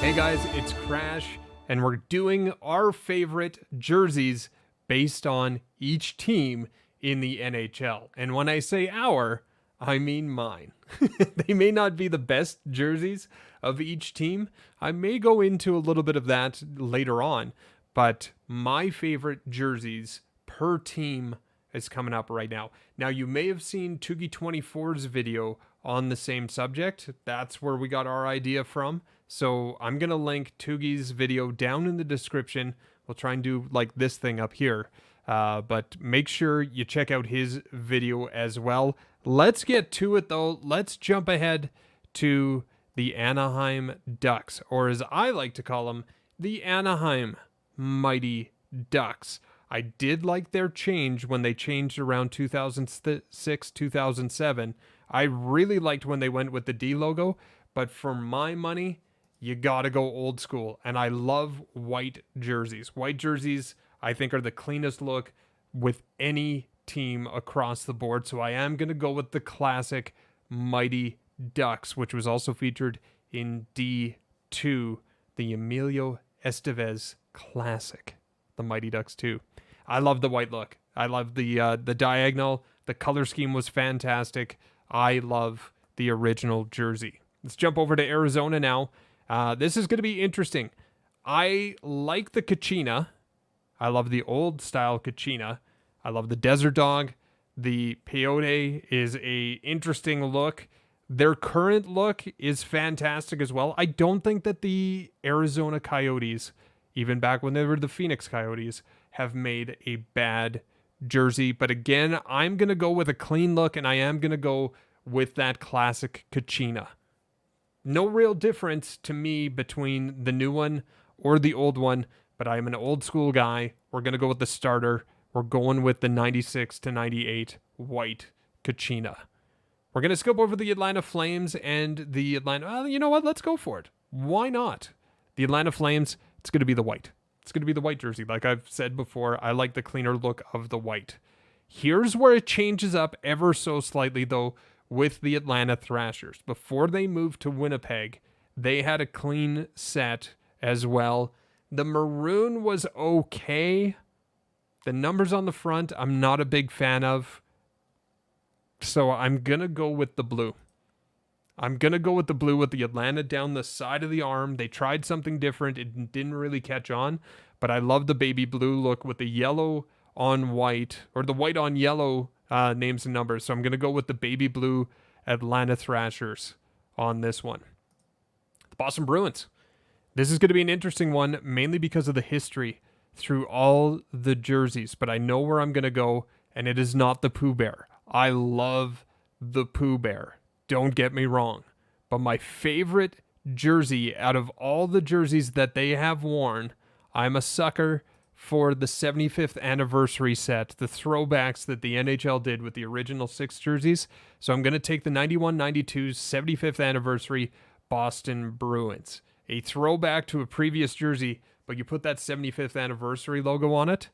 Hey guys, it's Crash, and we're doing our favorite jerseys based on each team in the NHL. And when I say our, I mean mine. They may not be the best jerseys of each team. I may go into a little bit of that later on, but my favorite jerseys per team is coming up right now. Now, you may have seen Toogie24's video on the same subject. That's where we got our idea from. So I'm going to link Toogie's video down in the description. We'll try and do like this thing up here. But make sure you check out his video as well. Let's get to it though. Let's jump ahead to the Anaheim Ducks, or as I like to call them, the Anaheim Mighty Ducks. I did like their change when they changed around 2006, 2007. I really liked when they went with the D logo, but for my money, you gotta go old school. And I love white jerseys. White jerseys, I think, are the cleanest look with any team across the board. So I am gonna go with the classic Mighty Ducks, which was also featured in D2, the Emilio Estevez Classic, the Mighty Ducks 2. I love the white look. I love the diagonal. The color scheme was fantastic. I love the original jersey. Let's jump over to Arizona now. This is going to be interesting. I like the Kachina. I love the old style Kachina. I love the Desert Dog. The Peyote is a interesting look. Their current look is fantastic as well. I don't think that the Arizona Coyotes, even back when they were the Phoenix Coyotes, have made a bad jersey. But again, I'm going to go with a clean look, and I am going to go with that classic Kachina. No real difference to me between the new one or the old one, but I'm an old school guy. We're going to go with the starter. We're going with the 96 to 98 white Kachina. We're going to skip over the Atlanta Flames and the Atlanta... Well, you know what? Let's go for it. Why not? The Atlanta Flames, it's going to be the white. It's going to be the white jersey. Like I've said before, I like the cleaner look of the white. Here's where it changes up ever so slightly, though, with the Atlanta Thrashers. Before they moved to Winnipeg, they had a clean set as well. The maroon was okay. The numbers on the front, I'm not a big fan of. So I'm going to go with the blue. I'm going to go with the blue with the Atlanta down the side of the arm. They tried something different. It didn't really catch on. But I love the baby blue look with the yellow on white, or the white on yellow names and numbers. So I'm going to go with the baby blue Atlanta Thrashers on this one. The Boston Bruins. This is going to be an interesting one, mainly because of the history through all the jerseys. But I know where I'm going to go, and it is not the Pooh Bear. I love the Pooh Bear. Don't get me wrong. But my favorite jersey out of all the jerseys that they have worn, I'm a sucker for the 75th anniversary set, the throwbacks that the NHL did with the original 6 jerseys. So I'm going to take the 91-92 75th anniversary Boston Bruins. A throwback to a previous jersey, but you put that 75th anniversary logo on it.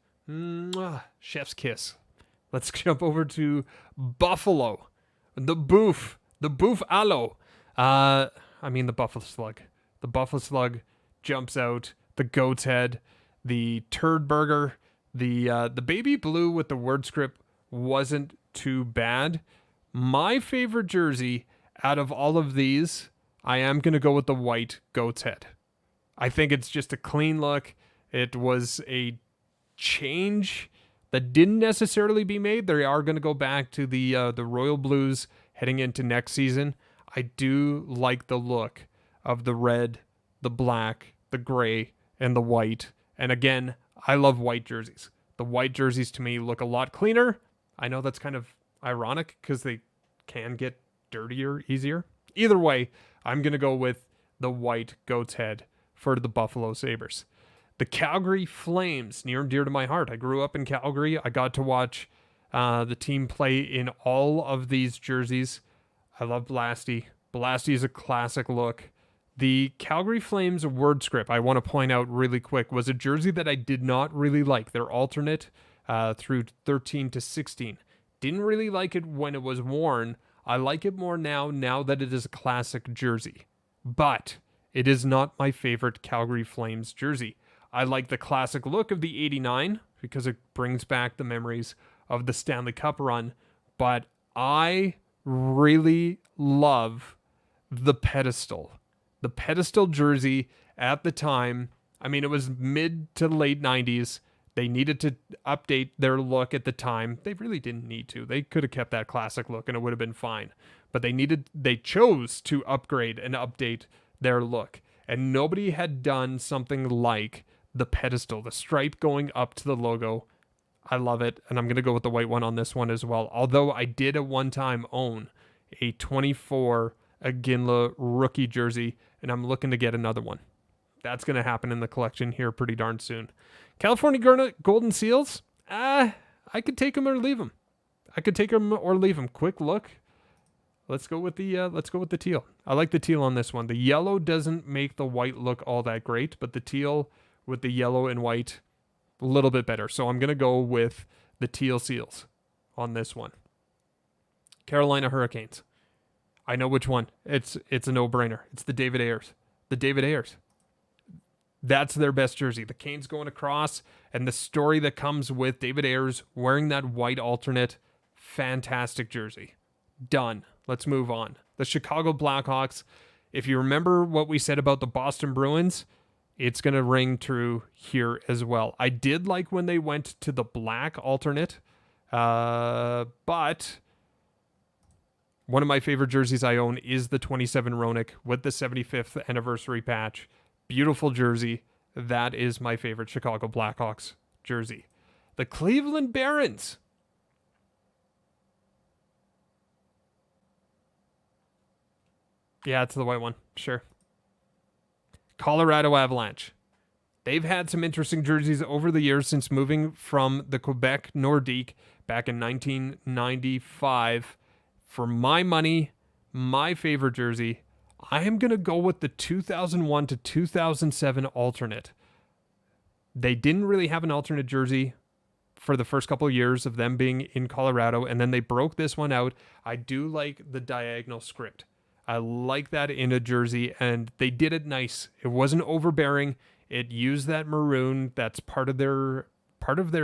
Chef's kiss. Let's jump over to Buffalo. The Boof Allo. The Buffalo Slug. The Buffalo Slug jumps out. The Goat's Head. The Turd Burger, the baby blue with the word script wasn't too bad. My favorite jersey out of all of these, I am going to go with the white Goat's Head. I think it's just a clean look. It was a change that didn't necessarily be made. They are going to go back to the Royal Blues heading into next season. I do like the look of the red, the black, the gray, and the white. And again, I love white jerseys. The white jerseys to me look a lot cleaner. I know that's kind of ironic because they can get dirtier easier. Either way, I'm going to go with the white Goat's Head for the Buffalo Sabres. The Calgary Flames, near and dear to my heart. I grew up in Calgary. I got to watch the team play in all of these jerseys. I love Blasty. Blasty is a classic look. The Calgary Flames word script, I want to point out really quick, was a jersey that I did not really like. Their alternate through 13 to 16. Didn't really like it when it was worn. I like it more now that it is a classic jersey. But it is not my favorite Calgary Flames jersey. I like the classic look of the 89 because it brings back the memories of the Stanley Cup run, but I really love the pedestal. The pedestal jersey at the time, I mean, it was mid to late 90s. They needed to update their look at the time. They really didn't need to. They could have kept that classic look and it would have been fine. But they chose to upgrade and update their look. And nobody had done something like the pedestal, the stripe going up to the logo. I love it. And I'm going to go with the white one on this one as well. Although I did at one time own a 24 Iginla rookie jersey, and I'm looking to get another one. That's going to happen in the collection here pretty darn soon. California Golden Seals, I could take them or leave them. I could take them or leave them. Quick look. Let's go with the teal. I like the teal on this one. The yellow doesn't make the white look all that great, but the teal with the yellow and white, a little bit better. So I'm going to go with the teal Seals on this one. Carolina Hurricanes. I know which one. It's a no-brainer. It's the David Ayers. The David Ayers. That's their best jersey. The Canes going across, and the story that comes with David Ayers wearing that white alternate. Fantastic jersey. Done. Let's move on. The Chicago Blackhawks. If you remember what we said about the Boston Bruins, it's going to ring true here as well. I did like when they went to the black alternate, but one of my favorite jerseys I own is the 27 Roenick with the 75th anniversary patch. Beautiful jersey. That is my favorite Chicago Blackhawks jersey. The Cleveland Barons. Yeah, it's the white one. Sure. Colorado Avalanche. They've had some interesting jerseys over the years since moving from the Quebec Nordique back in 1995. For my money, my favorite jersey, I am going to go with the 2001 to 2007 alternate. They didn't really have an alternate jersey for the first couple of years of them being in Colorado, and then they broke this one out. I do like the diagonal script. I like that in a jersey, and they did it nice. It wasn't overbearing. It used that maroon. That's part of their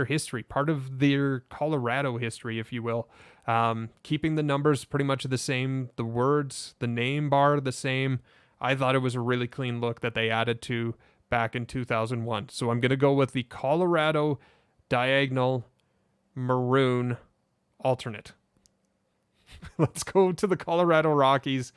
history, part of their Colorado history, if you will. Keeping the numbers pretty much the same, the words, the name bar the same. I thought it was a really clean look that they added to back in 2001. So I'm going to go with the Colorado diagonal maroon alternate. Let's go to the Colorado Rockies.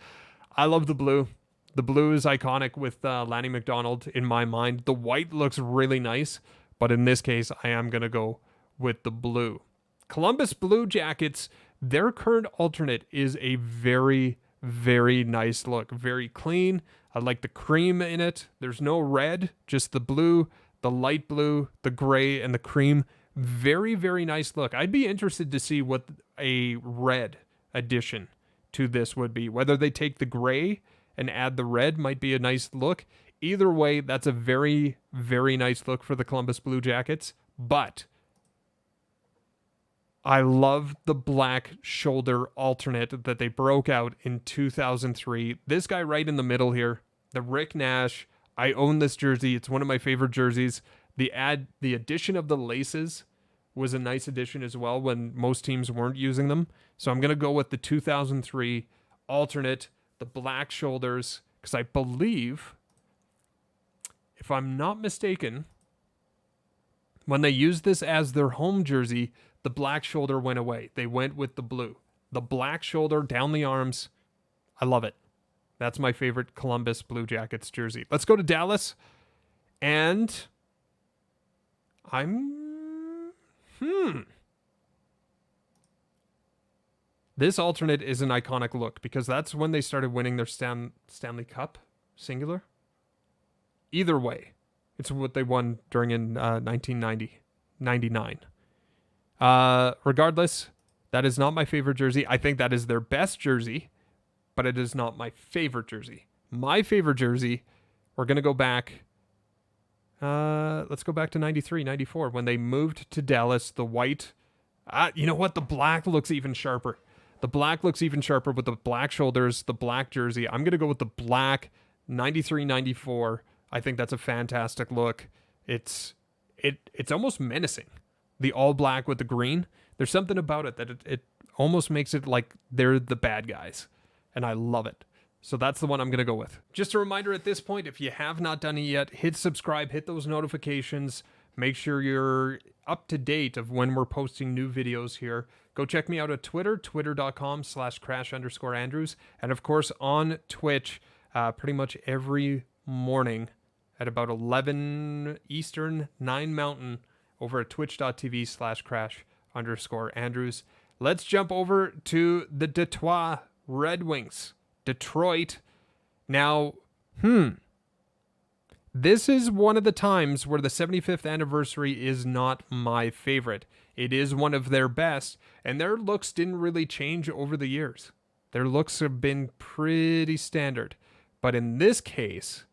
I love the blue. The blue is iconic with Lanny McDonald in my mind. The white looks really nice, but in this case, I am going to go with the blue. Columbus Blue Jackets, their current alternate is a very, very nice look. Very clean. I like the cream in it. There's no red, just the blue, the light blue, the gray, and the cream. Very, very nice look. I'd be interested to see what a red addition to this would be. Whether they take the gray and add the red might be a nice look. Either way, that's a very, very nice look for the Columbus Blue Jackets. But I love the black shoulder alternate that they broke out in 2003. This guy right in the middle here, the Rick Nash. I own this jersey. It's one of my favorite jerseys. The addition of the laces was a nice addition as well when most teams weren't using them. So I'm going to go with the 2003 alternate, the black shoulders, because I believe, if I'm not mistaken, when they used this as their home jersey, the black shoulder went away. They went with the blue. The black shoulder down the arms. I love it. That's my favorite Columbus Blue Jackets jersey. Let's go to Dallas. And This alternate is an iconic look because that's when they started winning their Stanley Cup, singular. Either way, it's what they won during in 1999. Regardless, that is not my favorite jersey. I think that is their best jersey, but it is not my favorite jersey. My favorite jersey, we're going to go back. Let's go back to 93, 94 when they moved to Dallas. The white, you know what? The black looks even sharper. The black looks even sharper with the black shoulders, the black jersey. I'm going to go with the black 93, 94. I think that's a fantastic look. It's almost menacing. The all black with the green. There's something about it that it almost makes it like they're the bad guys. And I love it. So that's the one I'm going to go with. Just a reminder at this point, if you have not done it yet, hit subscribe, hit those notifications. Make sure you're up to date of when we're posting new videos here. Go check me out at Twitter, twitter.com/crash_Andrews. And of course on Twitch, pretty much every morning at about 11 Eastern, 9 Mountain, over at twitch.tv/crash_Andrews. Let's jump over to the Detroit Red Wings. Detroit. Now, this is one of the times where the 75th anniversary is not my favorite. It is one of their best, and their looks didn't really change over the years. Their looks have been pretty standard. But in this case,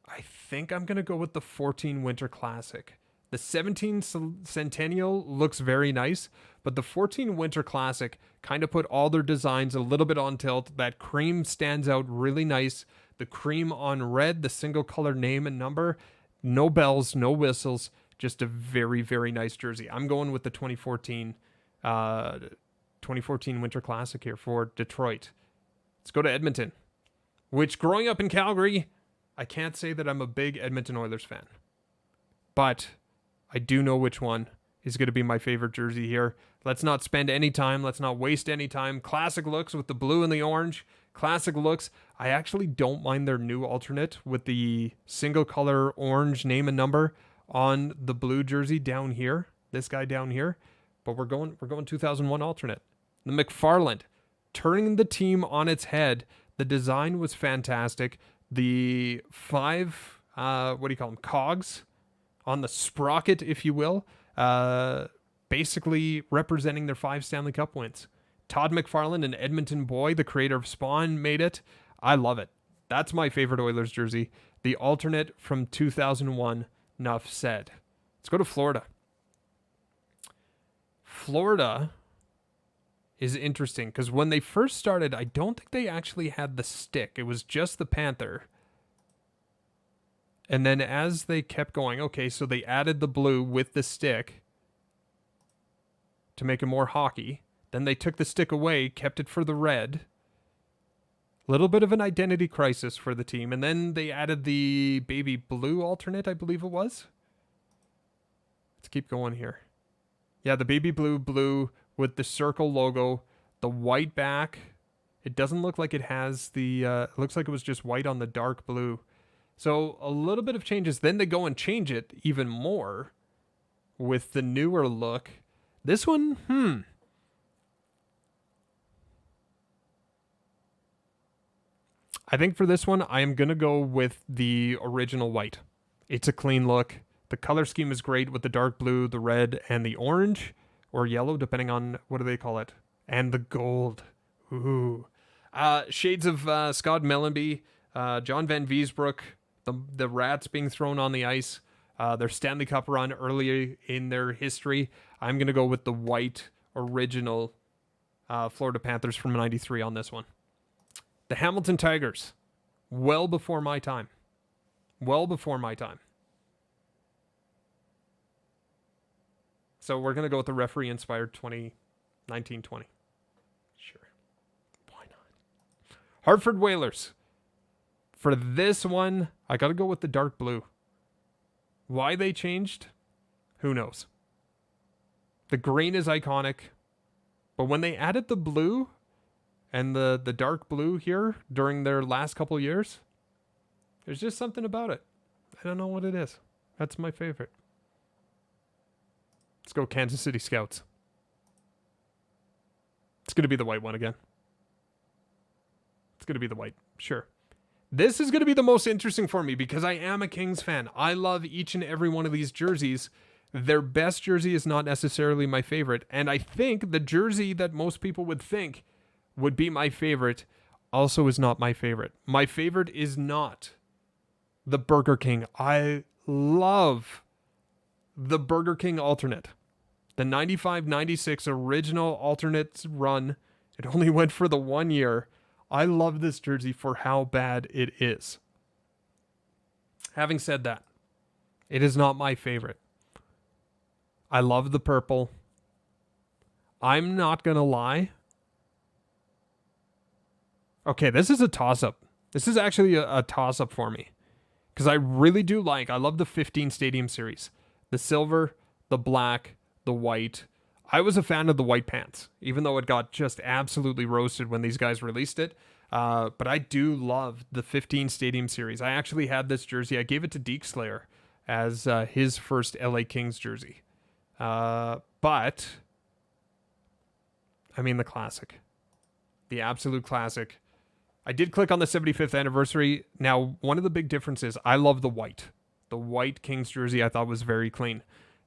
I think I'm going to go with the 14 Winter Classic. The 17 Centennial looks very nice, but the 14 Winter Classic kind of put all their designs a little bit on tilt. That cream stands out really nice. The cream on red, the single color name and number, no bells, no whistles, just a very, very nice jersey. I'm going with the 2014 Winter Classic here for Detroit. Let's go to Edmonton, which growing up in Calgary, I can't say that I'm a big Edmonton Oilers fan, but I do know which one is going to be my favorite jersey here. Let's not spend any time. Let's not waste any time. Classic looks with the blue and the orange. Classic looks. I actually don't mind their new alternate with the single color orange name and number on the blue jersey down here. This guy down here. But we're going 2001 alternate. The McFarland, turning the team on its head. The design was fantastic. The 5, cogs on the sprocket, if you will, basically representing their 5 Stanley Cup wins. Todd McFarland, an Edmonton boy, the creator of Spawn, made it. I love it. That's my favorite Oilers jersey. The alternate from 2001, enough said. Let's go to Florida. Florida is interesting because when they first started, I don't think they actually had the stick. It was just the Panther. And then as they kept going, okay, so they added the blue with the stick to make it more hockey. Then they took the stick away, kept it for the red. Little bit of an identity crisis for the team. And then they added the baby blue alternate, I believe it was. Let's keep going here. Yeah, the baby blue with the circle logo, the white back. It doesn't look like it has the, it looks like it was just white on the dark blue. So a little bit of changes. Then they go and change it even more with the newer look. This one, I think for this one, I am going to go with the original white. It's a clean look. The color scheme is great with the dark blue, the red, and the orange or yellow, depending on what do they call it. And the gold. Ooh. Shades of Scott Mellenby, John Van Viesbroek, the Rats being thrown on the ice, their Stanley Cup run early in their history. I'm going to go with the white original Florida Panthers from 93 on this one. The Hamilton Tigers, well before my time. Well before my time. So we're going to go with the referee-inspired 2019-20. Sure. Why not? Hartford Whalers. For this one, I got to go with the dark blue. Why they changed? Who knows? The green is iconic. But when they added the blue and the dark blue here during their last couple years, there's just something about it. I don't know what it is. That's my favorite. Let's go Kansas City Scouts. It's going to be the white one again. It's going to be the white. Sure. This is going to be the most interesting for me because I am a Kings fan. I love each and every one of these jerseys. Their best jersey is not necessarily my favorite. And I think the jersey that most people would think would be my favorite also is not my favorite. My favorite is not the Burger King. I love the Burger King alternate. The 95-96 original alternate run. It only went for the 1 year. I love this jersey for how bad it is. Having said that, it is not my favorite. I love the purple. I'm not going to lie. Okay, this is a toss-up. This is actually a toss-up for me. Because I really do I love the 15 Stadium Series. The silver, the black, the white. I was a fan of the white pants, even though it got just absolutely roasted when these guys released it. But I do love the 15 Stadium Series. I actually had this jersey. I gave it to Deke Slayer as his first LA Kings jersey. But, I mean the classic. The absolute classic. I did click on the 75th anniversary. Now, one of the big differences, I love the white. The white Kings jersey I thought was very clean.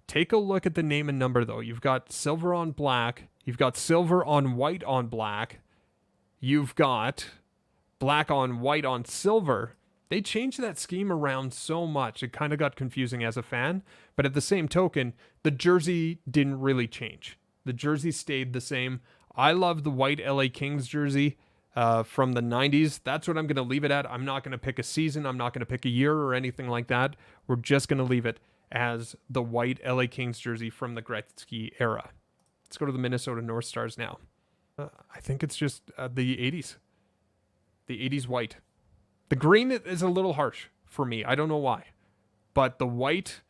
Take a look at the name and number, though. You've got silver on black. You've got silver on white on black. You've got black on white on silver. They changed that scheme around so much. It kind of got confusing as a fan. But at the same token, the jersey didn't really change. The jersey stayed the same. I love the white LA Kings jersey from the 90s. That's what I'm going to leave it at. I'm not going to pick a season. I'm not going to pick a year or anything like that. We're just going to leave it as the white LA Kings jersey from the Gretzky era. Let's go to the Minnesota North Stars now. I think it's just the 80s. The 80s white. The green is a little harsh for me. I don't know why. But the white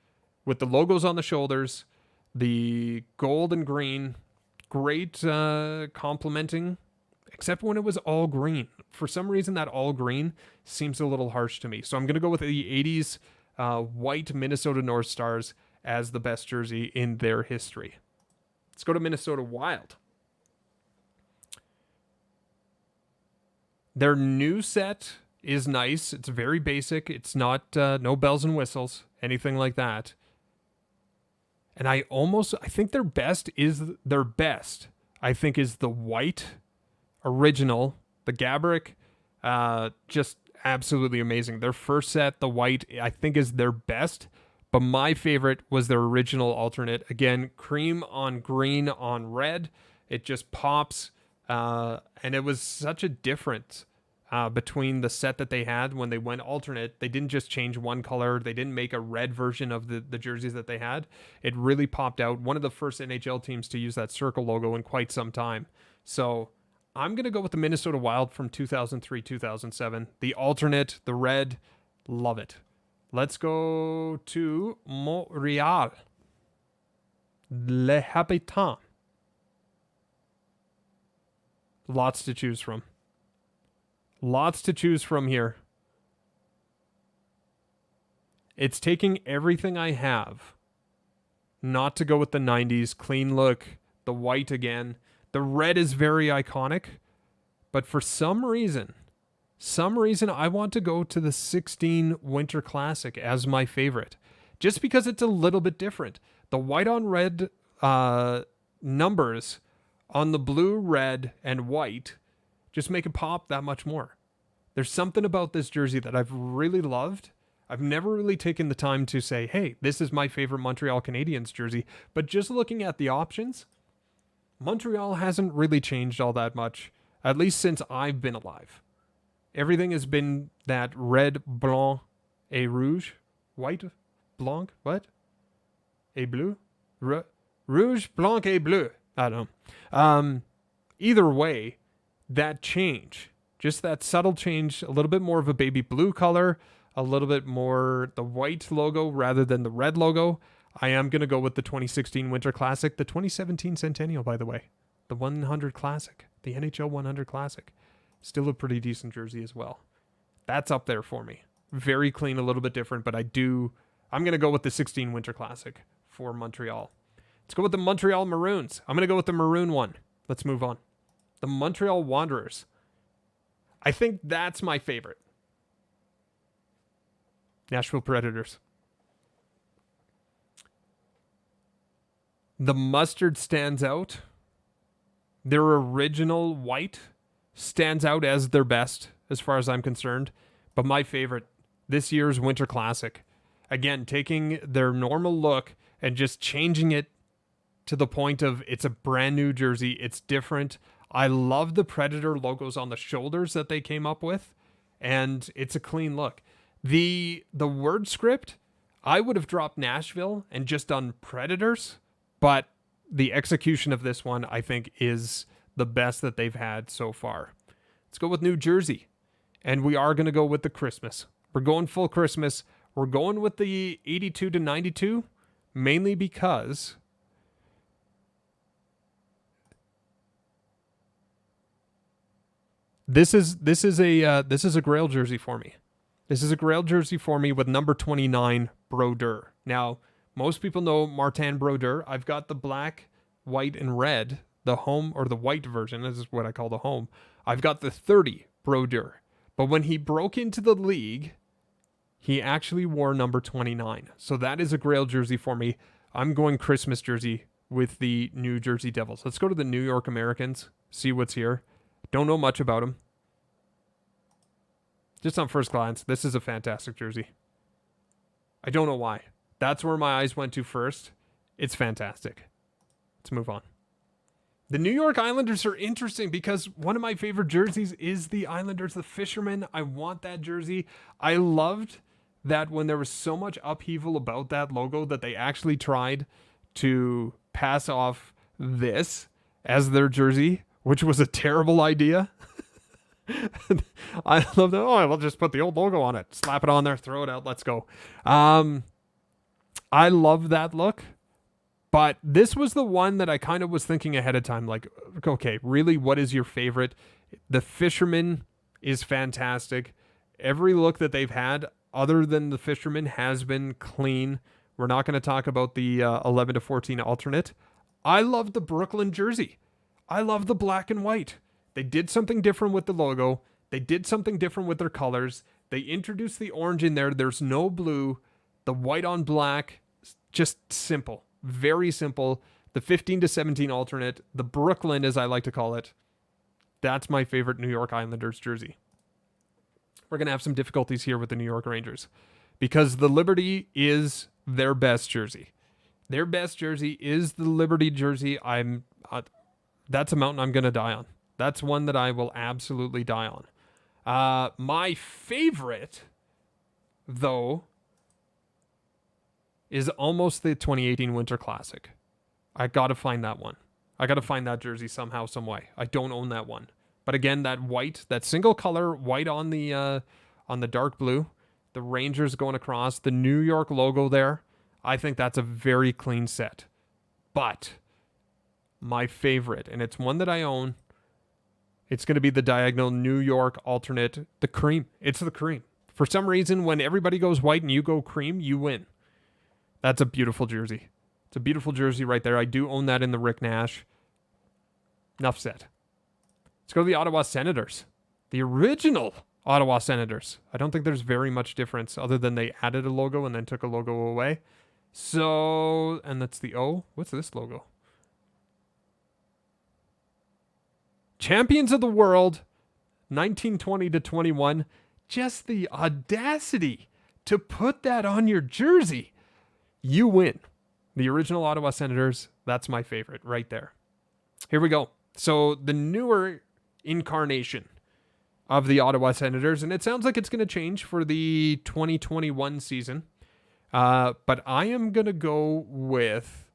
with the logos on the shoulders, the gold and green, great complementing, except when it was all green. For some reason, that all green seems a little harsh to me. So I'm going to go with the 80s white Minnesota North Stars as the best jersey in their history. Let's go to Minnesota Wild. Their new set is nice. It's very basic. It's not no bells and whistles, anything like that. And I think their best, I think, is the white original, the Gabrick. Just absolutely amazing. Their first set, the white, I think is their best. But my favorite was their original alternate. Again, cream on green on red. It just pops. And it was such a difference between the set that they had when they went alternate. They didn't just change one color. They didn't make a red version of the jerseys that they had. It really popped out. One of the first NHL teams to use that circle logo in quite some time. So I'm going to go with the Minnesota Wild from 2003-2007. The alternate, the red, love it. Let's go to Montreal. Les Habitants. Lots to choose from. Lots to choose from here. It's taking everything I have not to go with the 90s. Clean look. The white again. The red is very iconic. But for some reason I want to go to the 16 Winter Classic as my favorite. Just because it's a little bit different. The white on red numbers on the blue, red, and white just make it pop that much more. There's something about this jersey that I've really loved. I've never really taken the time to say, hey, this is my favorite Montreal Canadiens jersey. But just looking at the options, Montreal hasn't really changed all that much, at least since I've been alive. Everything has been that red, blanc, et rouge. White, blanc, what? Et bleu? Rouge, blanc, et bleu. I don't know. Either way, that change, just that subtle change, a little bit more of a baby blue color, a little bit more the white logo rather than the red logo. I am going to go with the 2016 Winter Classic, the 2017 Centennial, by the way, the 100 Classic, the NHL 100 Classic. Still a pretty decent jersey as well. That's up there for me. Very clean, a little bit different, but I'm going to go with the 16 Winter Classic for Montreal. Let's go with the Montreal Maroons. I'm going to go with the maroon one. Let's move on. The Montreal Wanderers. I think that's my favorite. Nashville Predators. The mustard stands out. Their original white stands out as their best, as far as I'm concerned. But my favorite, this year's Winter Classic. Again, taking their normal look and just changing it to the point of it's a brand new jersey. It's different. I love the Predator logos on the shoulders that they came up with, and it's a clean look. The word script, I would have dropped Nashville and just done Predators, but the execution of this one, I think, is the best that they've had so far. Let's go with New Jersey, and we are going to go with the Christmas. We're going full Christmas. We're going with the 82 to 92, mainly because this is a Grail jersey for me. This is a Grail jersey for me with number 29 Brodeur. Now, most people know Martin Brodeur. I've got the black, white, and red, the home, or the white version. This is what I call the home. I've got the 30 Brodeur. But when he broke into the league, he actually wore number 29. So that is a Grail jersey for me. I'm going Christmas jersey with the New Jersey Devils. Let's go to the New York Americans, see what's here. Don't know much about them. Just on first glance, this is a fantastic jersey. I don't know why. That's where my eyes went to first. It's fantastic. Let's move on. The New York Islanders are interesting because one of my favorite jerseys is the Islanders, the Fisherman. I want that jersey. I loved that when there was so much upheaval about that logo that they actually tried to pass off this as their jersey, which was a terrible idea. I love that. Oh, I'll just put the old logo on it, slap it on there, throw it out. Let's go. I love that look, but this was the one that I kind of was thinking ahead of time. Like, okay, really, what is your favorite? The Fisherman is fantastic. Every look that they've had other than the Fisherman has been clean. We're not going to talk about the 11 to 14 alternate. I love the Brooklyn jersey. I love the black and white. They did something different with the logo. They did something different with their colors. They introduced the orange in there. There's no blue. The white on black, just simple. Very simple. The 15 to 17 alternate, the Brooklyn as I like to call it, that's my favorite New York Islanders jersey. We're going to have some difficulties here with the New York Rangers because the Liberty is their best jersey. Their best jersey is the Liberty jersey. That's a mountain I'm going to die on. That's one that I will absolutely die on. My favorite, though, is almost the 2018 Winter Classic. I got to find that one. I got to find that jersey somehow, some way. I don't own that one. But again, that white, that single color white on the dark blue, the Rangers going across, the New York logo there, I think that's a very clean set. But my favorite, and it's one that I own, it's going to be the diagonal New York alternate, the cream. It's the cream. For some reason, when everybody goes white and you go cream, you win. That's a beautiful jersey. It's a beautiful jersey right there. I do own that in the Rick Nash. Enough said. Let's go to the Ottawa Senators. The original Ottawa Senators. I don't think there's very much difference other than they added a logo and then took a logo away. So, and that's the O. What's this logo? Champions of the world, 1920 to 21. Just the audacity to put that on your jersey. You win. The original Ottawa Senators, that's my favorite right there. Here we go. So the newer incarnation of the Ottawa Senators, and it sounds like it's going to change for the 2021 season. But I am going to go with,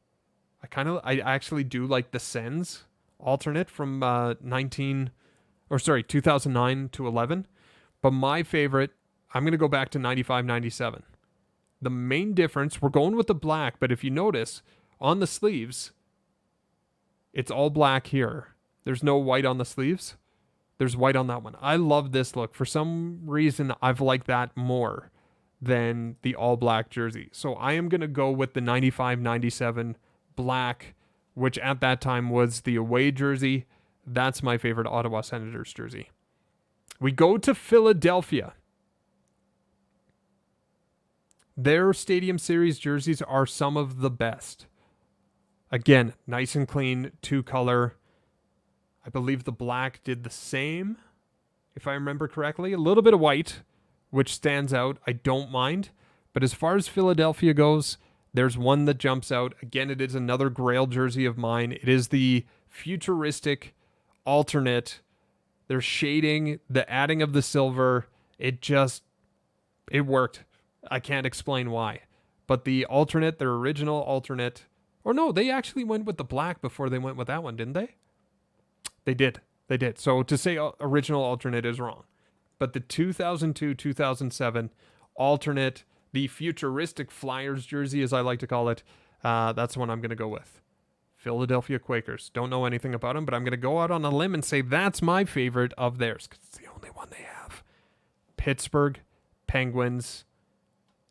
I actually do like the Sens alternate from 2009 to 11. But my favorite, I'm going to go back to 95-97. The main difference, we're going with the black, but if you notice, on the sleeves, it's all black here. There's no white on the sleeves. There's white on that one. I love this look. For some reason, I've liked that more than the all black jersey. So I am going to go with the 95-97 black, which at that time was the away jersey. That's my favorite Ottawa Senators jersey. We go to Philadelphia. Their Stadium Series jerseys are some of the best. Again, nice and clean, two-color. I believe the black did the same, if I remember correctly. A little bit of white, which stands out. I don't mind. But as far as Philadelphia goes, there's one that jumps out. Again, it is another Grail jersey of mine. It is the futuristic alternate, their shading, the adding of the silver, it worked. I can't explain why. But the alternate, their original alternate, or no, they actually went with the black before they went with that one, didn't they? They did. They did. So to say original alternate is wrong. But the 2002-2007 alternate, the futuristic Flyers jersey, as I like to call it, that's the one I'm going to go with. Philadelphia Quakers. Don't know anything about them, but I'm going to go out on a limb and say that's my favorite of theirs because it's the only one they have. Pittsburgh Penguins.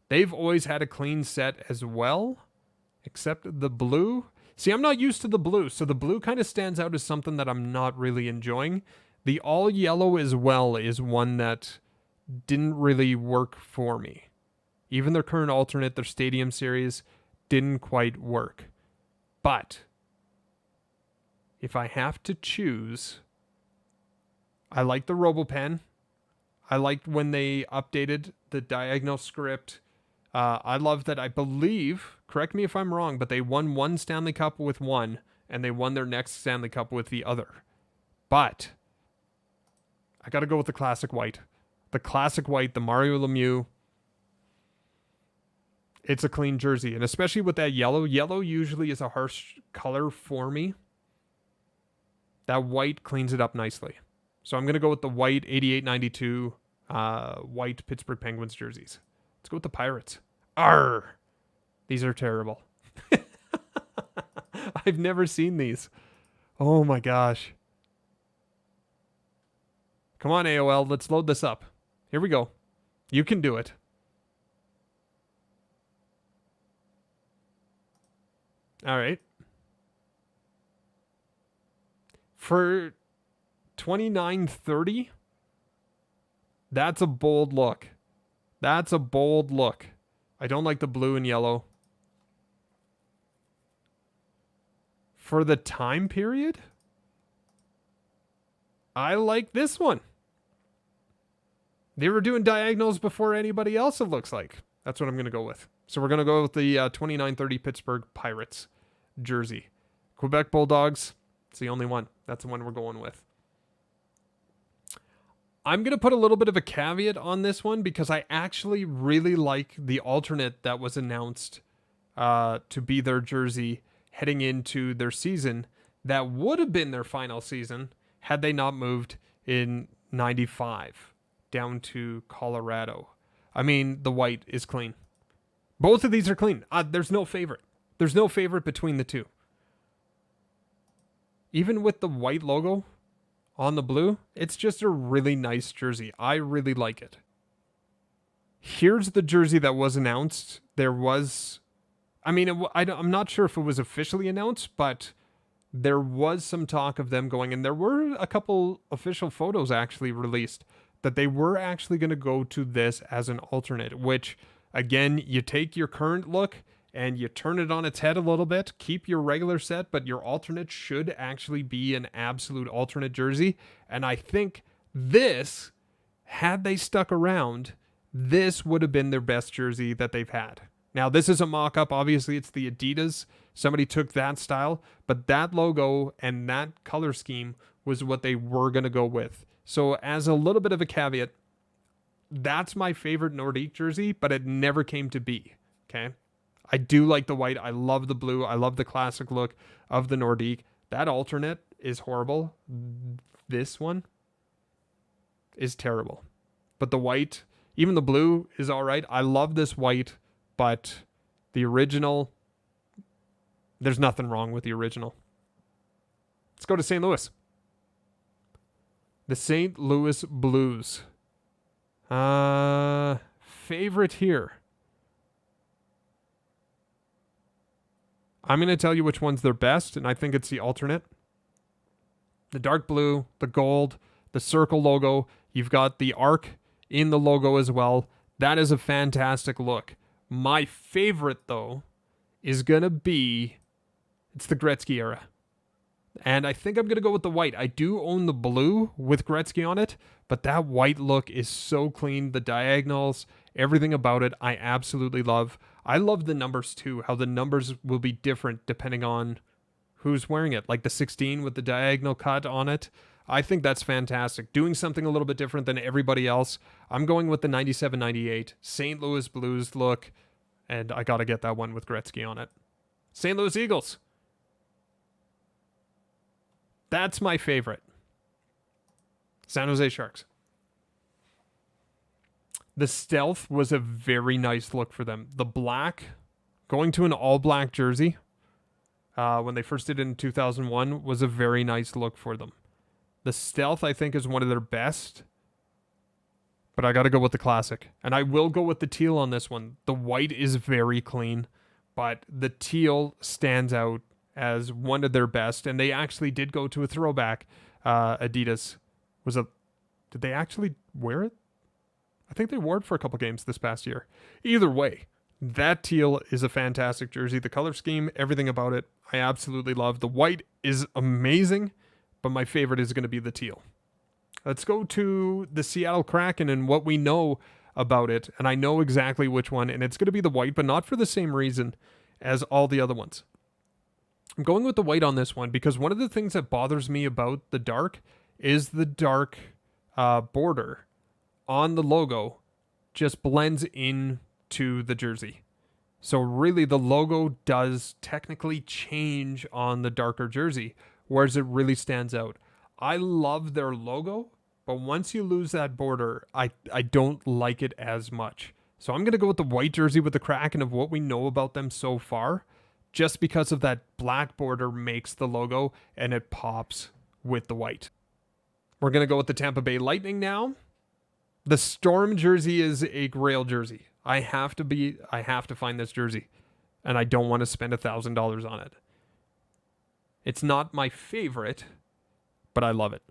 They've always had a clean set as well, except the blue. See, I'm not used to the blue, so the blue kind of stands out as something that I'm not really enjoying. The all yellow as well is one that didn't really work for me. Even their current alternate, their Stadium Series, didn't quite work. But if I have to choose, I like the RoboPen. I liked when they updated the diagonal script. I love that, I believe, correct me if I'm wrong, but they won one Stanley Cup with one, and they won their next Stanley Cup with the other. But I got to go with the classic white. The classic white, the Mario Lemieux. It's a clean jersey, and especially with that yellow. Yellow usually is a harsh color for me. That white cleans it up nicely. So I'm going to go with the white 88-92 white Pittsburgh Penguins jerseys. Let's go with the Pirates. Arr! These are terrible. I've never seen these. Oh my gosh. Come on, AOL. Let's load this up. Here we go. You can do it. All right. For 29.30, that's a bold look. That's a bold look. I don't like the blue and yellow. For the time period, I like this one. They were doing diagonals before anybody else, it looks like. That's what I'm going to go with. So we're going to go with the 29.30 Pittsburgh Pirates jersey. Quebec Bulldogs, it's the only one. That's the one we're going with. I'm going to put a little bit of a caveat on this one because I actually really like the alternate that was announced to be their jersey heading into their season. That would have been their final season had they not moved in 95 down to Colorado. I mean, the white is clean. Both of these are clean. There's no favorite. There's no favorite between the two. Even with the white logo on the blue, it's just a really nice jersey. I really like it. Here's the jersey that was announced. There was, I mean, I'm not sure if it was officially announced, but there was some talk of them going, and there were a couple official photos actually released that they were actually going to go to this as an alternate, which, again, you take your current look and you turn it on its head a little bit, keep your regular set, but your alternate should actually be an absolute alternate jersey. And I think this, had they stuck around, this would have been their best jersey that they've had. Now, this is a mock-up. Obviously, it's the Adidas. Somebody took that style, but that logo and that color scheme was what they were going to go with. So as a little bit of a caveat, that's my favorite Nordique jersey, but it never came to be, okay? I do like the white. I love the blue. I love the classic look of the Nordique. That alternate is horrible. This one is terrible. But the white, even the blue is all right. I love this white, but the original, there's nothing wrong with the original. Let's go to St. Louis. The St. Louis Blues. Favorite here. I'm going to tell you which one's their best, and I think it's the alternate. The dark blue, the gold, the circle logo. You've got the arc in the logo as well. That is a fantastic look. My favorite, though, is going to be, it's the Gretzky era. And I think I'm going to go with the white. I do own the blue with Gretzky on it, but that white look is so clean. The diagonals, everything about it, I absolutely love. I love the numbers too, how the numbers will be different depending on who's wearing it, like the 16 with the diagonal cut on it. I think that's fantastic. Doing something a little bit different than everybody else. I'm going with the 97-98 St. Louis Blues look, and I got to get that one with Gretzky on it. St. Louis Eagles. That's my favorite. San Jose Sharks. The stealth was a very nice look for them. The black, going to an all-black jersey, when they first did it in 2001, was a very nice look for them. The stealth, I think, is one of their best, but I got to go with the classic. And I will go with the teal on this one. The white is very clean, but the teal stands out as one of their best, and they actually did go to a throwback. Adidas did they actually wear it? I think they wore it for a couple games this past year. Either way, that teal is a fantastic jersey. The color scheme, everything about it, I absolutely love. The white is amazing, but my favorite is going to be the teal. Let's go to the Seattle Kraken and what we know about it, and I know exactly which one, and it's going to be the white, but not for the same reason as all the other ones. I'm going with the white on this one because one of the things that bothers me about the dark is the dark border on the logo just blends into the jersey. So really the logo does technically change on the darker jersey, whereas it really stands out. I love their logo, but once you lose that border, I don't like it as much. So I'm going to go with the white jersey with the Kraken of what we know about them so far, just because of that black border makes the logo and it pops with the white. We're going to go with the Tampa Bay Lightning now. The Storm jersey is a grail jersey. I have to find this jersey, and I don't want to spend $1,000 on it. It's not my favorite, but I love it.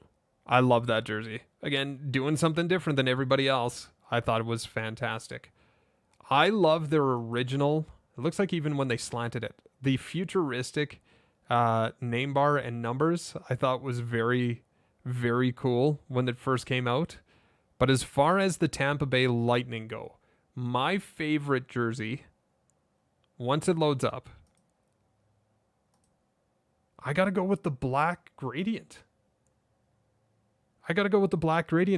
I love that jersey. Again, doing something different than everybody else. I thought it was fantastic. I love their original. It looks like even when they slanted it, the futuristic name bar and numbers, I thought was very, very cool when it first came out. But as far as the Tampa Bay Lightning go, my favorite jersey, once it loads up, I got to go with the black gradient.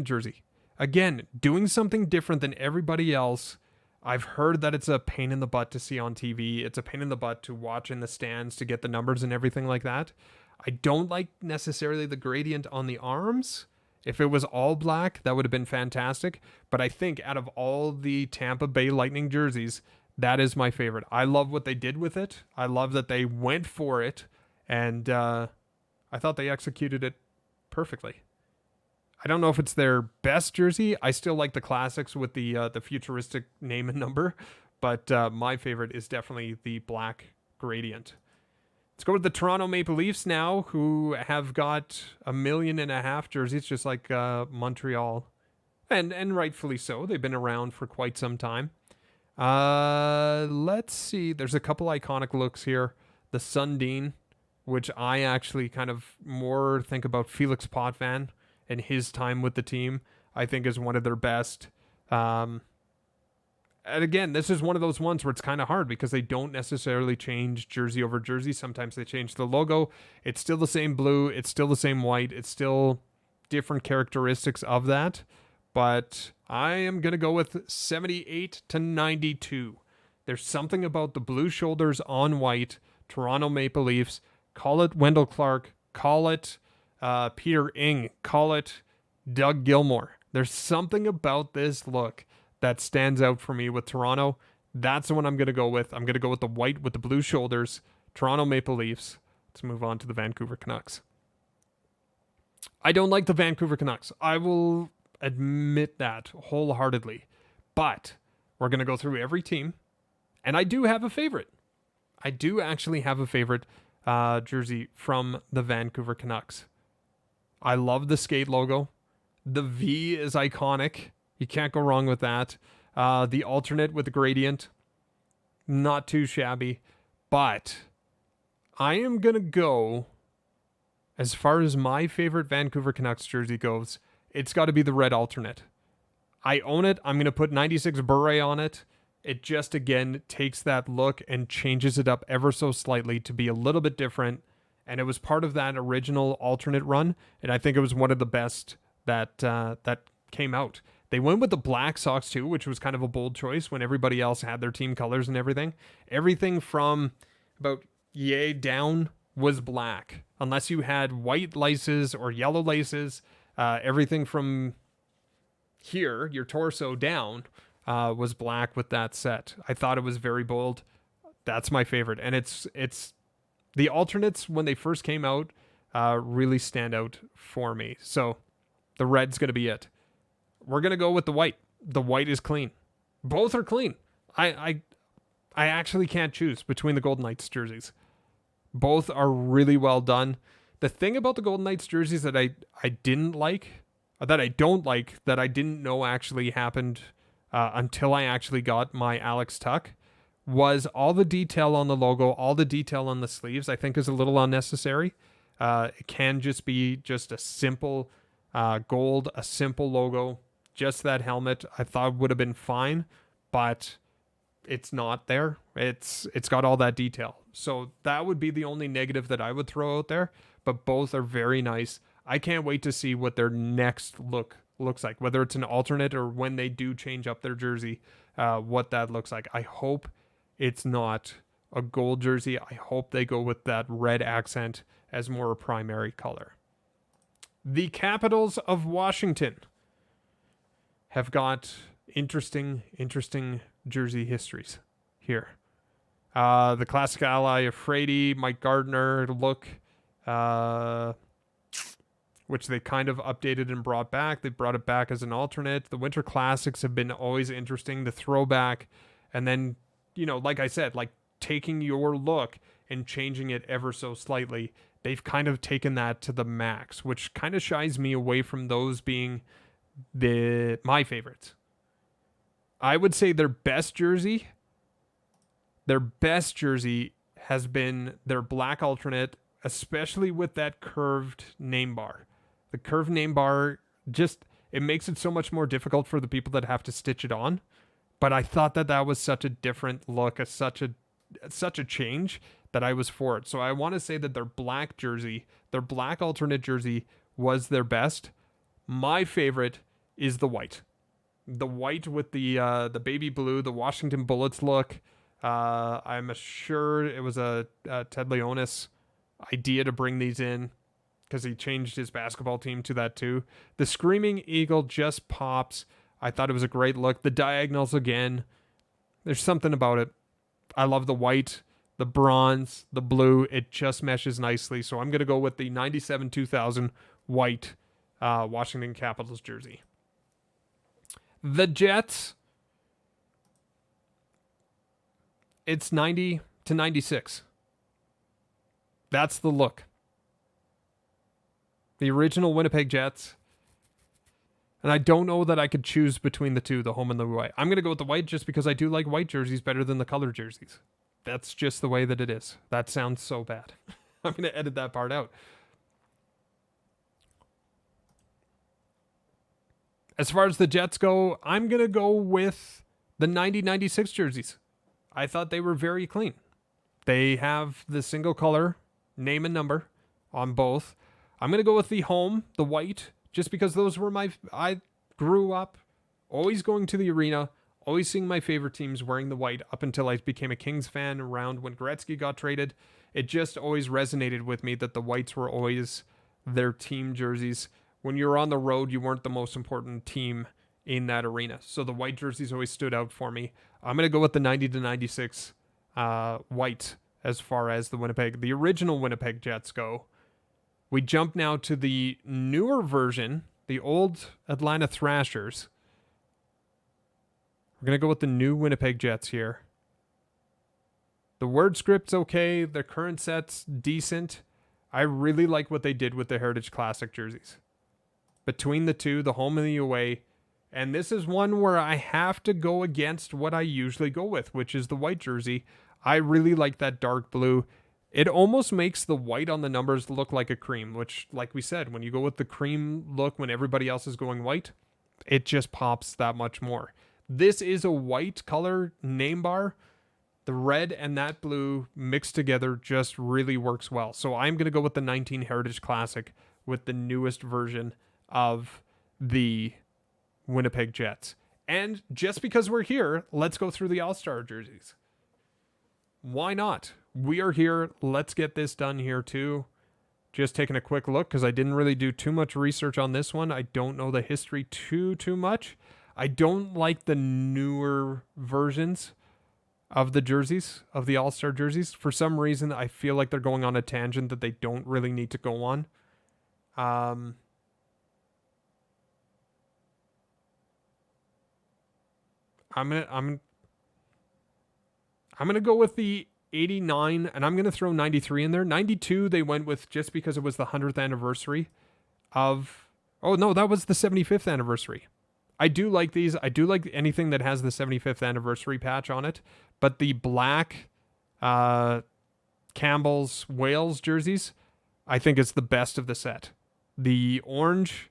Jersey. Again, doing something different than everybody else. I've heard that it's a pain in the butt to see on TV. It's a pain in the butt to watch in the stands to get the numbers and everything like that. I don't like necessarily the gradient on the arms. If it was all black, that would have been fantastic. But I think out of all the Tampa Bay Lightning jerseys, that is my favorite. I love what they did with it. I love that they went for it. And I thought they executed it perfectly. I don't know if it's their best jersey. I still like the classics with the futuristic name and number. But my favorite is definitely the black gradient. Let's go to the Toronto Maple Leafs now, who have got 1.5 million jerseys, just like Montreal. And rightfully so. They've been around for quite some time. Let's see. There's a couple iconic looks here. The Sundin, which I actually kind of more think about Felix Potvin and his time with the team, I think is one of their best. And again, this is one of those ones where it's kind of hard because they don't necessarily change jersey over jersey. Sometimes they change the logo. It's still the same blue. It's still the same white. It's still different characteristics of that. But I am going to go with 78-92. There's something about the blue shoulders on white, Toronto Maple Leafs. Call it Wendell Clark. Call it Peter Ing. Call it Doug Gilmour. There's something about this look that stands out for me with Toronto. That's the one I'm going to go with. I'm going to go with the white with the blue shoulders, Toronto Maple Leafs. Let's move on to the Vancouver Canucks. I don't like the Vancouver Canucks. I will admit that wholeheartedly. But we're going to go through every team, and I do have a favorite. I do actually have a favorite jersey from the Vancouver Canucks. I love the skate logo. The V is iconic. You can't go wrong with that. The alternate with the gradient, not too shabby. But I am going to go, as far as my favorite Vancouver Canucks jersey goes, it's got to be the red alternate. I own it. I'm going to put 96 Bure on it. It just, again, takes that look and changes it up ever so slightly to be a little bit different. and it was part of that original alternate run, and I think it was one of the best that came out. They went with the black socks too, which was kind of a bold choice when everybody else had their team colors and everything. Everything from about yay down was black, unless you had white laces or yellow laces. Everything from here, your torso down, was black with that set. I thought it was very bold. That's my favorite, and it's the alternates when they first came out really stand out for me. So the red's gonna be it. We're gonna go with the white. The white is clean. Both are clean. I actually can't choose between the Golden Knights jerseys. Both are really well done. The thing about the Golden Knights jerseys that I didn't like, that I don't like, that I didn't know actually happened until I actually got my Alex Tuck, was all the detail on the logo, all the detail on the sleeves, I think is a little unnecessary. It can just be just a simple gold, a simple logo, just that helmet. I thought would have been fine, but it's not there. It's got all that detail. So that would be the only negative that I would throw out there, but both are very nice. I can't wait to see what their next look looks like, whether it's an alternate or when they do change up their jersey, what that looks like. I hope it's not a gold jersey. I hope they go with that red accent as more a primary color. The Capitals of Washington have got interesting jersey histories here. The classic ally of Frady, Mike Gardner look, which they kind of updated and brought back. They brought it back as an alternate. The Winter Classics have been always interesting. The throwback, and then, like I said, like taking your look and changing it ever so slightly. They've kind of taken that to the max, which kind of shies me away from those being my favorites. I would say their best jersey has been their black alternate, especially with that curved name bar. The curved name bar it makes it so much more difficult for the people that have to stitch it on. But I thought that was such a different look, such a change that I was for it. So I want to say that their black alternate jersey was their best. My favorite is the white. The white with the baby blue, the Washington Bullets look. I'm sure it was a Ted Leonis idea to bring these in because he changed his basketball team to that too. The Screaming Eagle just pops. I thought it was a great look. The diagonals again. There's something about it. I love the white, the bronze, the blue. It just meshes nicely. So I'm going to go with the 97-2000 white Washington Capitals jersey. The Jets, it's 90-96. That's the look. The original Winnipeg Jets. And I don't know that I could choose between the two, the home and the away. I'm going to go with the white just because I do like white jerseys better than the color jerseys. That's just the way that it is. That sounds so bad. I'm going to edit that part out. As far as the Jets go, I'm going to go with the 90-96 jerseys. I thought they were very clean. They have the single color, name and number on both. I'm going to go with the home, the white, just because those were I grew up always going to the arena, always seeing my favorite teams wearing the white up until I became a Kings fan around when Gretzky got traded. It just always resonated with me that the whites were always their team jerseys. When you were on the road, you weren't the most important team in that arena. So the white jerseys always stood out for me. I'm going to go with the 90-96 white as far as the original Winnipeg Jets go. We jump now to the newer version, the old Atlanta Thrashers. We're going to go with the new Winnipeg Jets here. The word script's okay. The current set's decent. I really like what they did with the Heritage Classic jerseys. Between the two, the home and the away. And this is one where I have to go against what I usually go with, which is the white jersey. I really like that dark blue. It almost makes the white on the numbers look like a cream, which, like we said, when you go with the cream look when everybody else is going white, it just pops that much more. This is a white color name bar. The red and that blue mixed together just really works well. So I'm going to go with the 19 Heritage Classic with the newest version of the Winnipeg Jets. And just because we're here, let's go through the All-Star jerseys. Why not? We are here. Let's get this done here too. Just taking a quick look because I didn't really do too much research on this one. I don't know the history too much. I don't like the newer versions of the jerseys, of the All-Star jerseys. For some reason, I feel like they're going on a tangent that they don't really need to go on. I'm gonna go with the 89, and I'm gonna throw 93 in there. 92 they went with just because it was the 100th anniversary of. Oh no, that was the 75th anniversary. I do like these. I do like anything that has the 75th anniversary patch on it. But the black Campbell's Wales jerseys, I think it's the best of the set. The orange,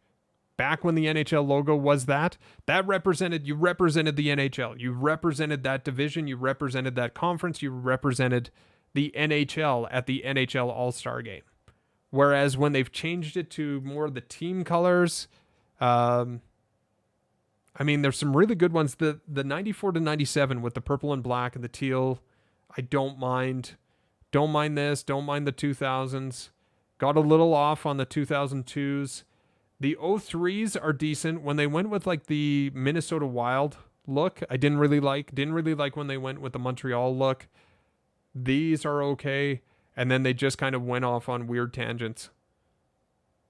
back when the NHL logo was that represented, you represented the NHL. You represented that division. You represented that conference. You represented the NHL at the NHL All-Star Game. Whereas when they've changed it to more of the team colors, I mean, there's some really good ones. The 94 to 97 with the purple and black and the teal, I don't mind. Don't mind this. Don't mind the 2000s. Got a little off on the 2002s. The 03s are decent. When they went with like the Minnesota Wild look, I didn't really like. Didn't really like when they went with the Montreal look. These are okay. And then they just kind of went off on weird tangents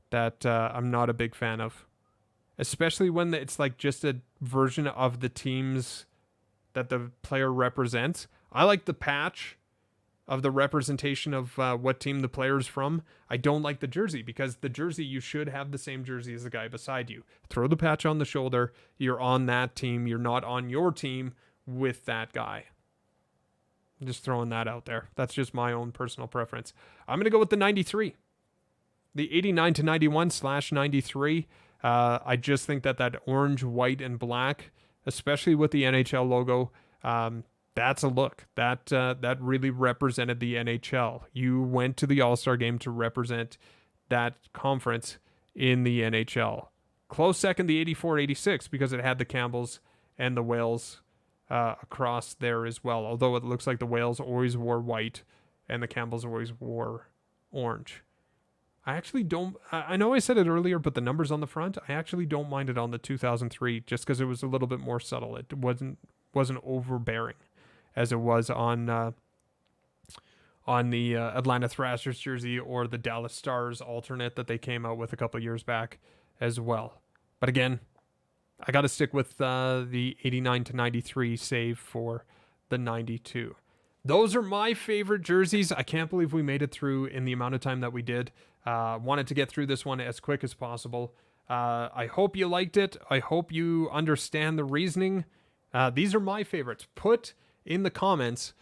that I'm not a big fan of. Especially when it's like just a version of the teams that the player represents. I like the patch of the representation of what team the player's from. I don't like the jersey because the jersey, you should have the same jersey as the guy beside you. Throw the patch on the shoulder. You're on that team. You're not on your team with that guy. I'm just throwing that out there. That's just my own personal preference. I'm going to go with the 93. The 89 to 91 / 93. I just think that orange, white, and black, especially with the NHL logo, that's a look. That really represented the NHL. You went to the All-Star Game to represent that conference in the NHL. Close second, the 84-86, because it had the Campbells and the Wales across there as well. Although it looks like the Wales always wore white and the Campbells always wore orange. I actually don't. I know I said it earlier, but the numbers on the front, I actually don't mind it on the 2003, just because it was a little bit more subtle. It wasn't overbearing as it was on the Atlanta Thrashers jersey or the Dallas Stars alternate that they came out with a couple years back as well. But again, I got to stick with the 89 to 93 save for the 92. Those are my favorite jerseys. I can't believe we made it through in the amount of time that we did. Wanted to get through this one as quick as possible. I hope you liked it. I hope you understand the reasoning. These are my favorites. Put in the comments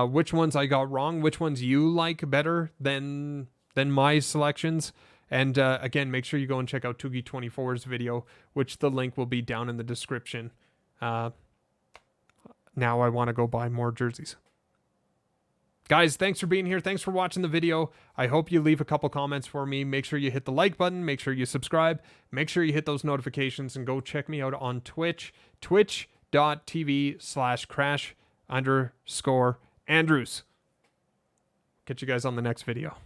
which ones I got wrong, which ones you like better than my selections. And again, make sure you go and check out Tugi24's video, which the link will be down in the description. Now I want to go buy more jerseys. Guys, thanks for being here. Thanks for watching the video. I hope you leave a couple comments for me. Make sure you hit the like button. Make sure you subscribe. Make sure you hit those notifications and go check me out on Twitch. Twitch.tv/crash_Andrews. Catch you guys on the next video.